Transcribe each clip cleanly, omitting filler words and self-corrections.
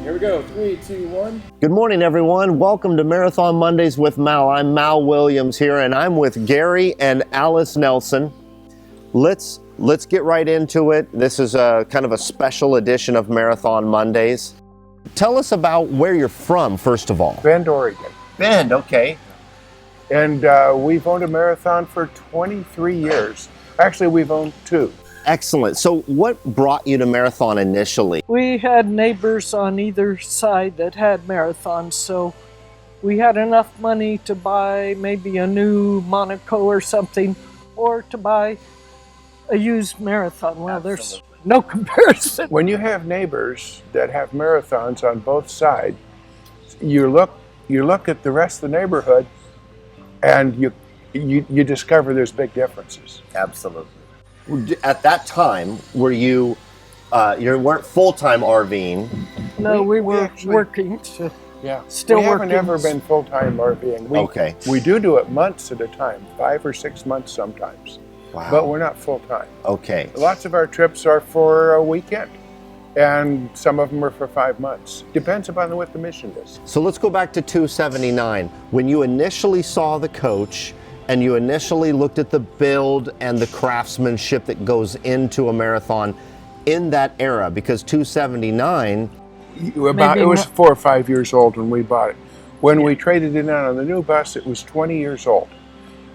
Here we go. 3, 2, 1. Good morning, everyone. Welcome to Marathon Mondays with Mal. I'm Mal Williams here, and I'm with Gary and Alice Nelson. Let's get right into it. This is a kind of a special edition of Marathon Mondays. Tell us about where you're from, first of all. Bend, Oregon. Bend, okay. And we've owned a marathon for 23 years. Actually, we've owned 2. Excellent. So what brought you to Marathon initially? We had neighbors on either side that had marathons, so we had enough money to buy maybe a new Monaco or something, or to buy a used marathon. Well, there's no comparison. When you have neighbors that have marathons on both sides, you look at the rest of the neighborhood, and you discover there's big differences. Absolutely. At that time, were you weren't full-time RVing? No, we were actually- working. Yeah, Still we haven't working. ever been full-time RVing. Okay. We do it months at a time, 5 or 6 months sometimes. Wow. But we're not full-time. Okay. Lots of our trips are for a weekend, and some of them are for 5 months. Depends upon what the mission is. So let's go back to 279. When you initially saw the coach and you initially looked at the build and the craftsmanship that goes into a marathon in that era, because 279, It was 4 or 5 years old when we bought it. When we traded it in on the new bus, it was 20 years old.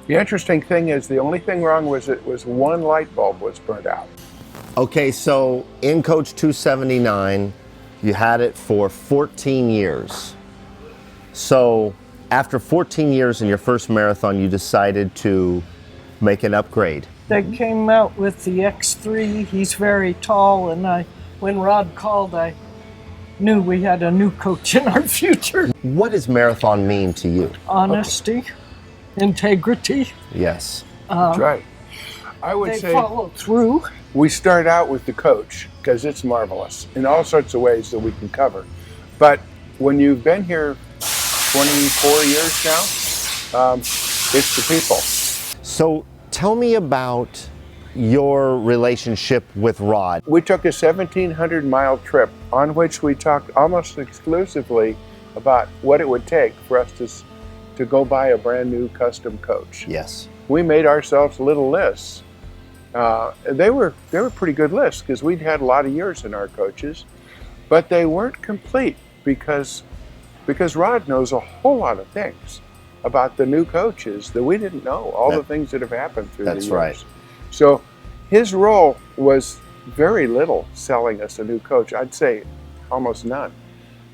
The interesting thing is the only thing wrong was one light bulb was burnt out. okay, so in Coach 279, you had it for 14 years. So after 14 years in your first marathon, you decided to make an upgrade. They came out with the X3. He's very tall, and when Rod called, I knew we had a new coach in our future. What does marathon mean to you? Honesty, integrity. Yes. That's right. I would They say follow through. we start out with the coach because it's marvelous in all sorts of ways that we can cover. But when you've been here 24 years now, it's the people. So tell me about your relationship with Rod. We took a 1,700-mile trip on which we talked almost exclusively about what it would take for us to go buy a brand new custom coach. Yes. We made ourselves little lists. They were pretty good lists because we'd had a lot of years in our coaches, but they weren't complete because Rod knows a whole lot of things about the new coaches that we didn't know, all the things that have happened through the years. That's right. So his role was very little selling us a new coach. I'd say almost none.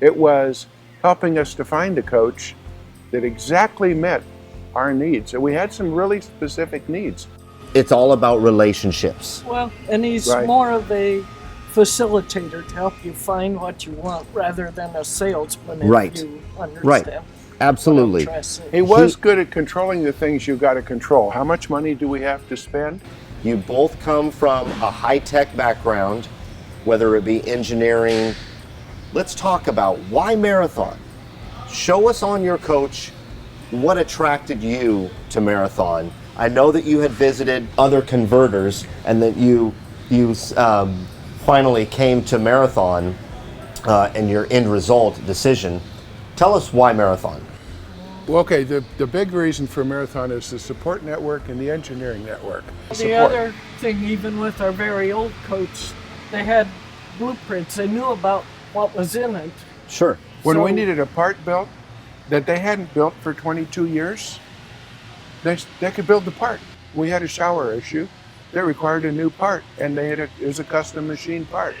It was helping us to find a coach that exactly met our needs. And we had some really specific needs. It's all about relationships. Well, and he's Right. more of a facilitator to help you find what you want rather than a salesman, if Right. you understand. Right. Absolutely. what I'm trying to say. He was good at controlling the things you got to control. How much money do we have to spend? You both come from a high-tech background, whether it be engineering. Let's talk about why marathon. Show us on your coach what attracted you to marathon. I know that you had visited other converters and that you finally came to marathon and your end result decision. Tell us why marathon. Well, okay, the big reason for Marathon is the support network and the engineering network. The other thing, even with our very old coach, they had blueprints. They knew about what was in it. Sure. When we So- needed a part built that they hadn't built for 22 years, they could build the part. We had a shower issue that required a new part, and it was a custom machine part.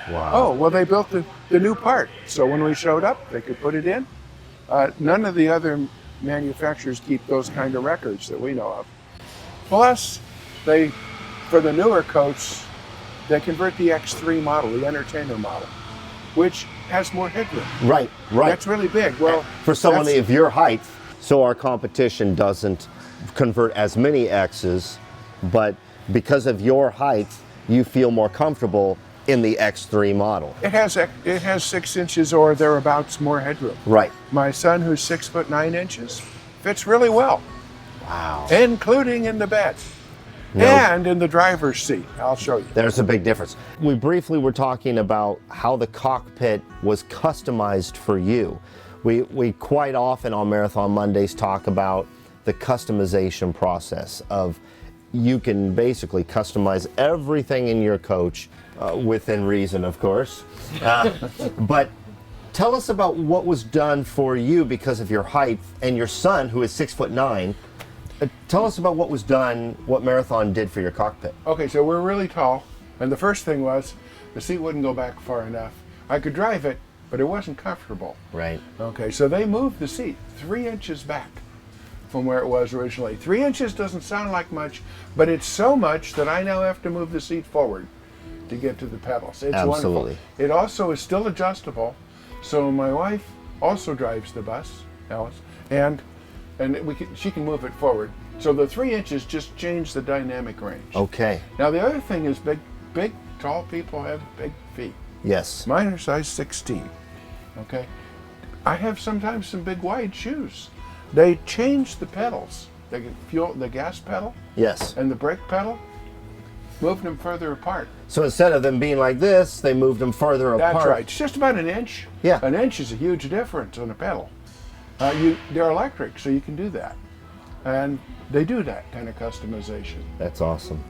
Wow. Oh, well, they built the new part. So when we showed up, they could put it in. None of the other manufacturers keep those kind of records that we know of. Plus, for the newer coach, they convert the X3 model, the entertainer model, which has more headroom. Right, right. That's really big. Well, For someone that's- of your height, so our competition doesn't convert as many X's, but because of your height, you feel more comfortable in the X3 model. It has 6 inches or thereabouts more headroom. Right. My son, who's 6'9" fits really well, Wow. including in the bed. No. And in the driver's seat. I'll show you. There's a big difference. We briefly were talking about how the cockpit was customized for you. We quite often on Marathon Mondays talk about the customization process of you can basically customize everything in your coach, within reason, of course. But tell us about what was done for you because of your height and your son, who is 6'9". Tell us about what was done, what Marathon did for your cockpit. Okay, so we're really tall, and the first thing was the seat wouldn't go back far enough. I could drive it, but it wasn't comfortable. Right. Okay, so they moved the seat 3 inches back from where it was originally. 3 inches doesn't sound like much, but it's so much that I now have to move the seat forward to get to the pedals. It's Absolutely. wonderful. It also is still adjustable, so my wife also drives the bus, Alice, and she can move it forward. So the 3 inches just changed the dynamic range. Okay. Now the other thing is big, tall people have big feet. Yes. Mine are size 16. Okay. I have sometimes some big wide shoes. They changed the pedals. They can fuel the gas pedal Yes. and the brake pedal, moved them further apart. So instead of them being like this, they moved them further apart. That's right. It's just about an inch. Yeah. An inch is a huge difference on a pedal. They're electric, so you can do that. And they do that kind of customization. That's awesome.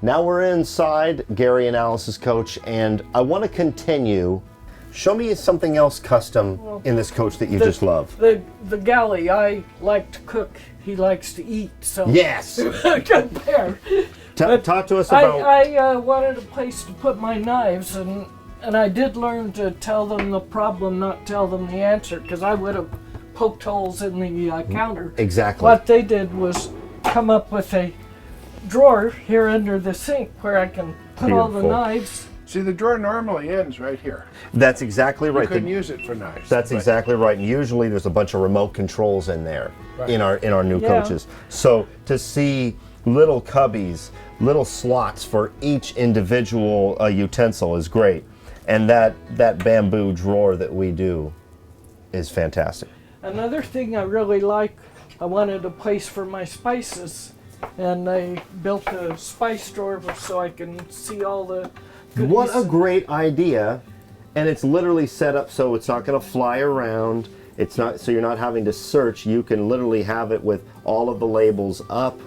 Now we're inside Gary and Alice's coach, and I want to continue. Show me something else custom in this coach that you just love. The galley, I like to cook. He likes to eat. So Yes. compare. Talk to us about. I wanted a place to put my knives, and I did learn to tell them the problem, not tell them the answer, because I would have poked holes in the counter. Exactly. What they did was come up with a drawer here under the sink where I can put all the Beautiful. knives. See, the drawer normally ends right here. That's exactly You right. couldn't use it for knives. That's but- exactly right. And usually there's a bunch of remote controls in there Right. in our new Yeah. coaches. So to see little cubbies, little slots for each individual utensil is great. And that bamboo drawer that we do is fantastic. Another thing I really like, I wanted a place for my spices, and I built a spice drawer so I can see all the goodies. What a great idea. And it's literally set up so it's not going to fly around. It's not, so you're not having to search. You can literally have it with all of the labels up.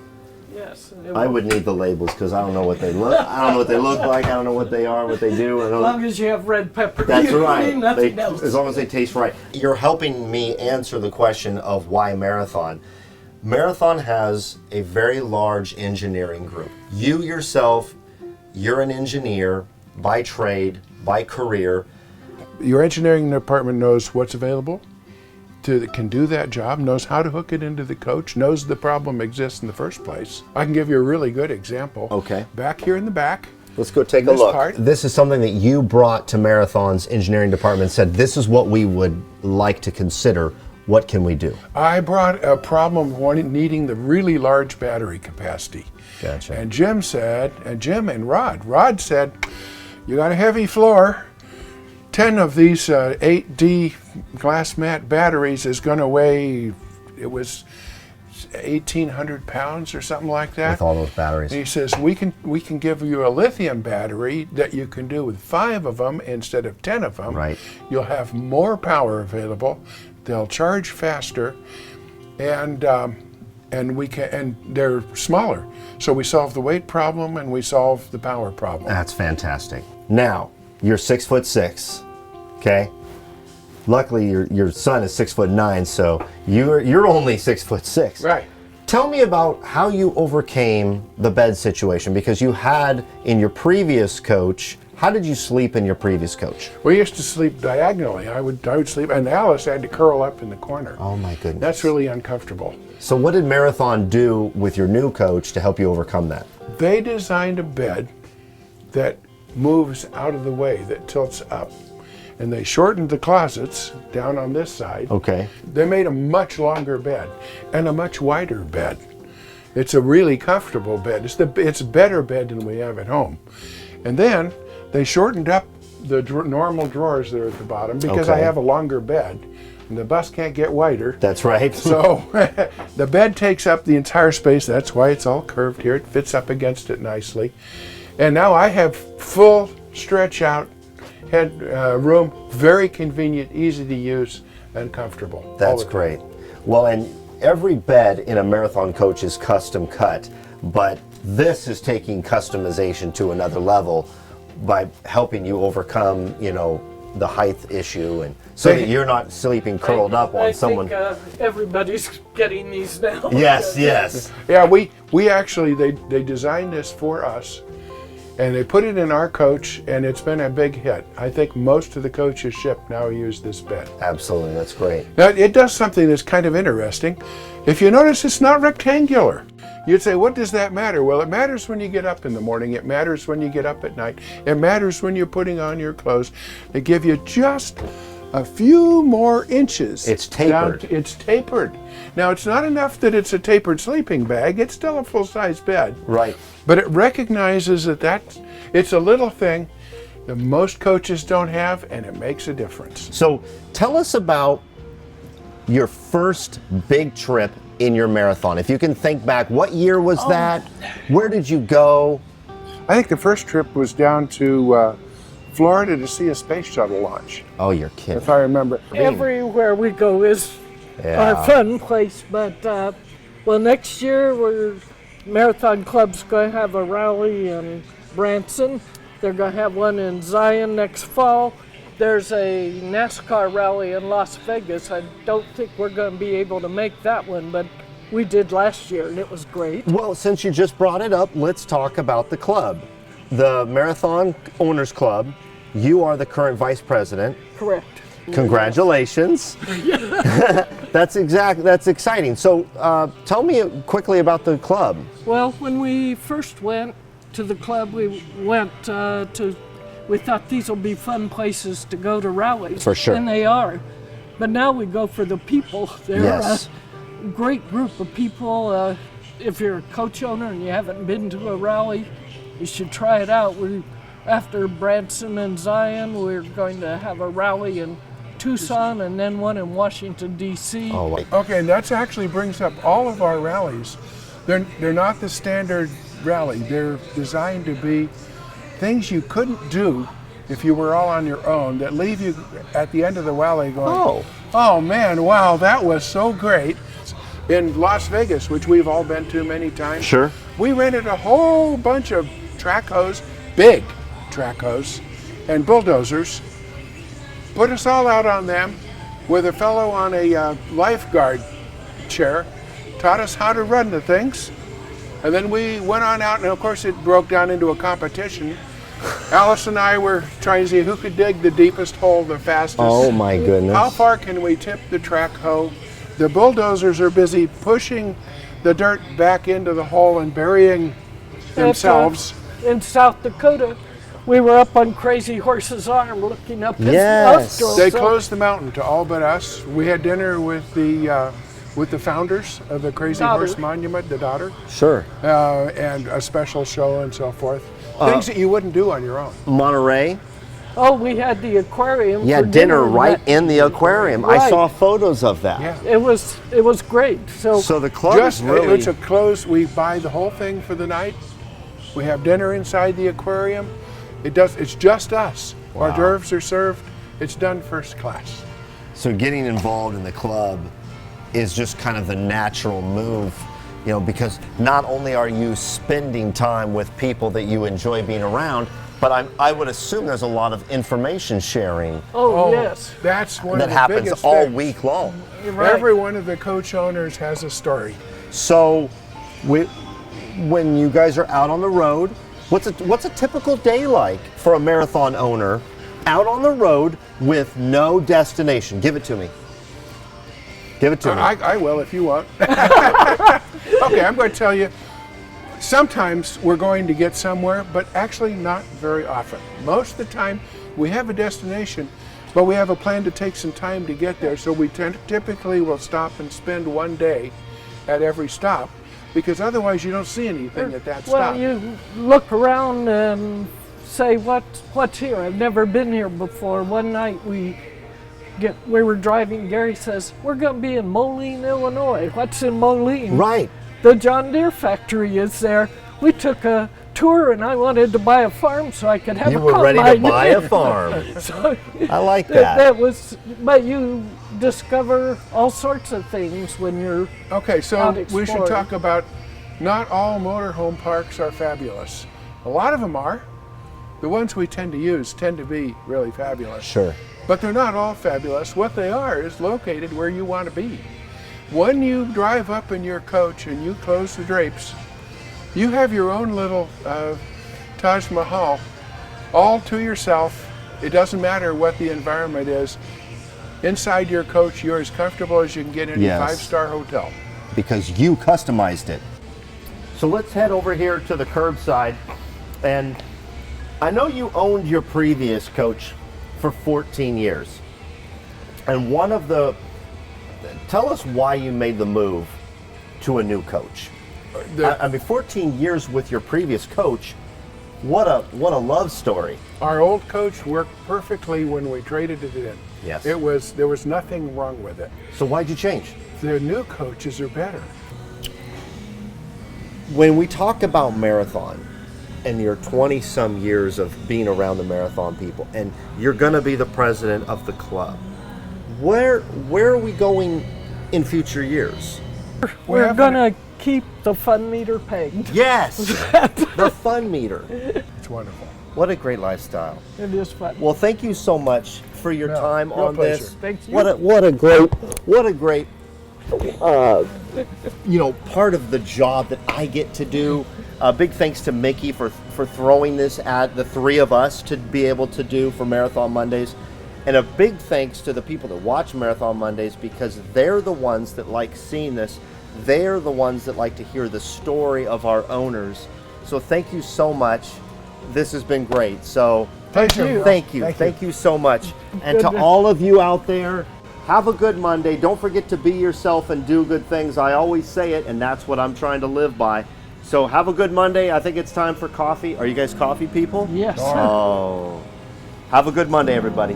Yes. I would need the labels because I don't know what they look. I don't know what they look like. I don't know what they are, what they do. I As don't. long as you have red pepper. That's you right. need nothing else. As long as they taste right. You're helping me answer the question of why Marathon. Marathon has a very large engineering group. You yourself, you're an engineer by trade, by career. Your engineering department knows what's available, can do that job, knows how to hook it into the coach, knows the problem exists in the first place. I can give you a really good example. Okay. Back here in the back, Let's go take a This look. part? This is something that you brought to Marathon's engineering department and said, this is what we would like to consider. What can we do? I brought a problem needing the really large battery capacity. Gotcha. And Jim and Rod said, you got a heavy floor. 10 of these 8D glass mat batteries is going to weigh, it was 1,800 pounds or something like that. With all those batteries. And he says, we can give you a lithium battery that you can do with 5 of them instead of 10 of them. Right. You'll have more power available. They'll charge faster, and they're smaller. So we solve the weight problem and we solve the power problem. That's fantastic. Now, you're 6'6", okay? Luckily, your son is 6'9", so you're only 6'6". Right. Tell me about how you overcame the bed situation, because you had in your previous coach. How did you sleep in your previous coach? We used to sleep diagonally. I would sleep, and Alice had to curl up in the corner. Oh my goodness. That's really uncomfortable. So what did Marathon do with your new coach to help you overcome that? They designed a bed that moves out of the way, that tilts up. And they shortened the closets down on this side. Okay. They made a much longer bed and a much wider bed. It's a really comfortable bed. It's a better bed than we have at home. And then they shortened up the normal drawers that are at the bottom because I Okay. have a longer bed. and the bus can't get wider. That's right. So the bed takes up the entire space. That's why it's all curved here. It fits up against it nicely. And now I have full stretch out head room, very convenient, easy to use, and comfortable. That's great. Well, and every bed in a marathon coach is custom cut, but this is taking customization to another level by helping you overcome, you know, the height issue, and so that you're not sleeping curled up on someone. I think everybody's getting these now. Yes, yes. Yeah, we actually, they designed this for us, and they put it in our coach, and it's been a big hit. I think most of the coaches shipped now use this bed. Absolutely, that's great. Now, it does something that's kind of interesting. If you notice, it's not rectangular. You'd say, what does that matter? Well, it matters when you get up in the morning. It matters when you get up at night. It matters when you're putting on your clothes. They give you just a few more inches. It's tapered. It's tapered. Now, it's not enough that it's a tapered sleeping bag. It's still a full-size bed. Right. But it recognizes that it's a little thing that most coaches don't have, and it makes a difference. So tell us about your first big trip in your marathon. If you can think back, what year was that? Where did you go? I think the first trip was down to Florida to see a space shuttle launch, Oh, you're kidding. if I remember. Everywhere we go is Yeah. a fun place, but well, next year Marathon Club's going to have a rally in Branson. They're going to have one in Zion next fall. There's a NASCAR rally in Las Vegas. I don't think we're going to be able to make that one, but we did last year and it was great. Well, since you just brought it up, let's talk about the club. The Marathon Owners Club. You are the current vice president. Correct. Congratulations. That's exciting. So tell me quickly about the club. Well, when we first went to the club, we thought these will be fun places to go to rallies. For sure. And they are. But now we go for the people. They're Yes. a great group of people. If you're a coach owner and you haven't been to a rally, you should try it out. After Branson and Zion, we're going to have a rally in Tucson and then one in Washington, D.C. Oh, wait. Okay, and that actually brings up all of our rallies. They're not the standard rally. They're designed to be things you couldn't do if you were all on your own, that leave you at the end of the rally going, oh man, wow, that was so great. In Las Vegas, which we've all been to many times, Sure. we rented a whole bunch of track hose, big track hose, and bulldozers, put us all out on them with a fellow on a lifeguard chair, taught us how to run the things, and then we went on out, and of course it broke down into a competition. Alice and I were trying to see who could dig the deepest hole the fastest. Oh my goodness. How far can we tip the track hoe? The bulldozers are busy pushing the dirt back into the hole and burying themselves. In South Dakota, we were up on Crazy Horse's arm looking up his Yes. nostrils. They closed the mountain to all but us. We had dinner with the founders of the Crazy Daughter. Horse Monument, the daughter, Sure. and a special show and so forth. Things that you wouldn't do on your own. Monterey. Oh, we had the aquarium. Yeah, for dinner right that- in the aquarium. I Right. saw photos of that. Yeah. It was great. So So the club Just is really it's a close. We buy the whole thing for the night. We have dinner inside the aquarium. It's just us. Wow. Hors d'oeuvres are served. It's done first class. So getting involved in the club is just kind of the natural move, you know, because not only are you spending time with people that you enjoy being around, but I would assume there's a lot of information sharing yes. That's one that of the happens biggest all things. week long. You're right. Every one of the coach owners has a story. So when you guys are out on the road, what's a typical day like for a marathon owner out on the road with no destination? Give it to me. Give it to me. I will if you want. Okay, I'm going to tell you. Sometimes we're going to get somewhere, but actually not very often. Most of the time we have a destination, but we have a plan to take some time to get there. So we typically will stop and spend one day at every stop, because otherwise you don't see anything at that Well, stop. you look around and say, what's here? I've never been here before. One night we we were driving. Gary says, we're going to be in Moline, Illinois. What's in Moline? Right. The John Deere factory is there. We took a tour, and I wanted to buy a farm so I could have You a were combine. ready to buy a farm. So I like that. that was, but you discover all sorts of things when you're Okay, so out we should exploring. talk about, not all motorhome parks are fabulous. A lot of them are. The ones we tend to use tend to be really fabulous. Sure. But they're not all fabulous. What they are is located where you want to be. When you drive up in your coach and you close the drapes, you have your own little Taj Mahal all to yourself. It doesn't matter what the environment is. Inside your coach, you're as comfortable as you can get in Yes. a 5-star hotel. Because you customized it. So let's head over here to the curbside. And I know you owned your previous coach for 14 years. And tell us why you made the move to a new coach. I mean, 14 years with your previous coach, what a love story. Our old coach worked perfectly when we traded it in. Yes. There was nothing wrong with it. So why'd you change? The new coaches are better. When we talk about marathon and your 20-some years of being around the marathon people, and you're going to be the president of the club, where are we going in future years? We're going to keep the fun meter pegged. Yes, the fun meter. It's wonderful. What a great lifestyle. It is fun. Well, thank you so much for your No, time real on pleasure. this. Thank you. What a great part of the job that I get to do. Big thanks to Mickey for throwing this at the three of us to be able to do for Marathon Mondays. And a big thanks to the people that watch Marathon Mondays, because they're the ones that like seeing this. They're the ones that like to hear the story of our owners. So thank you so much. This has been great. So Thank you. Thank you so much. And to all of you out there, have a good Monday. Don't forget to be yourself and do good things. I always say it, and that's what I'm trying to live by. So have a good Monday. I think it's time for coffee. Are you guys coffee people? Yes. Oh. Have a good Monday, everybody.